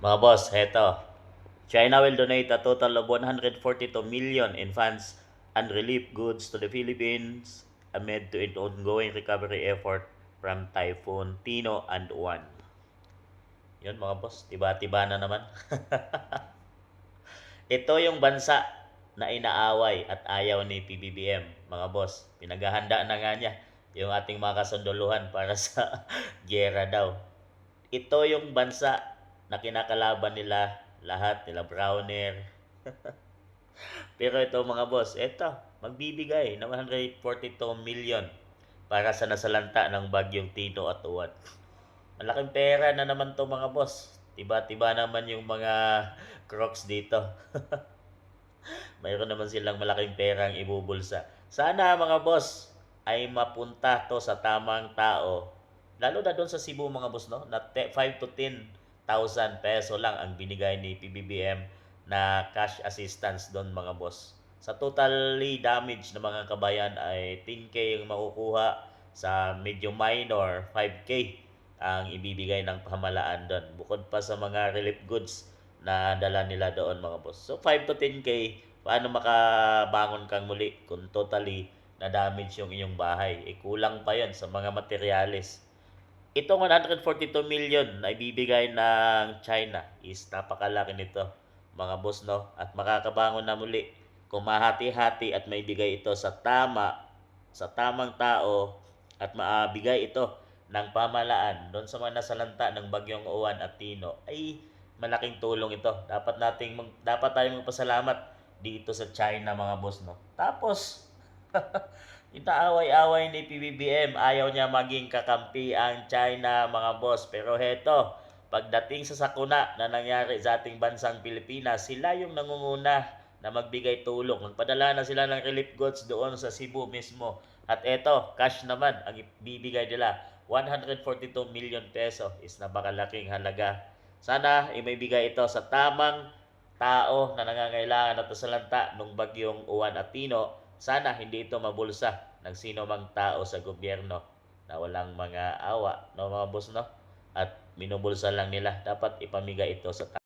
Mga boss, heto. China will donate a total of 142 million in funds and relief goods to the Philippines amid to its ongoing recovery effort from Typhoon Tino and Uwan. Yun mga boss, tiba-tiba na naman. Ito yung bansa na inaaway at ayaw ni PBBM, mga boss. Pinaghahanda na nga niya yung ating mga kasunduluhan para sa giyera daw. Ito yung bansa na kinakalaban nila lahat, nila Browner. Pero ito mga boss, ito, magbibigay ng 142 million para sa nasalanta ng bagyong Tino at Uwan. Malaking pera na naman to mga boss. Tiba-tiba naman yung mga crocs dito. Mayroon naman silang malaking perang ibubulsa. Sana mga boss ay mapunta to sa tamang tao. Lalo na doon sa Cebu mga boss, no? Na 5 to 10,000 peso lang ang binigay ni PBBM na cash assistance doon mga boss. Sa totally damage na mga kabayan ay 10K yung makukuha, sa medyo minor 5K ang ibibigay ng pamahalaan doon. Bukod pa sa mga relief goods na dala nila doon mga boss. So 5 to 10K, paano makabangon kang muli kung totally na damage yung iyong bahay? Kulang pa yon sa mga materyales. Itong 142 million na ibibigay ng China is napakalaki nito mga boss, no? At makakabangon na muli kung mahati-hati at may bigay ito sa tamang tao at maabigay ito ng pamalaan doon sa mga nasalanta ng bagyong Uwan at Tino, ay malaking tulong ito. Dapat tayong magpasalamat dito sa China mga boss, no? Tapos itaaway-away ni PBBM, ayaw niya maging kakampi ang China mga boss. Pero heto, pagdating sa sakuna na nangyari sa ating bansang Pilipinas, sila yung nangunguna na magbigay tulong. Nagpadala na sila ng relief goods doon sa Cebu mismo. At eto, cash naman ang ibibigay nila. 142 million peso is napakalaking halaga. Sana ibigay ito sa tamang tao na nangangailangan at nasalanta ng bagyong Uwan at Tino. Sana hindi ito mabulsa ng sino mang tao sa gobyerno na walang mga awa, no mga boss, no? At minubulsa lang nila. Dapat ipamigay ito sa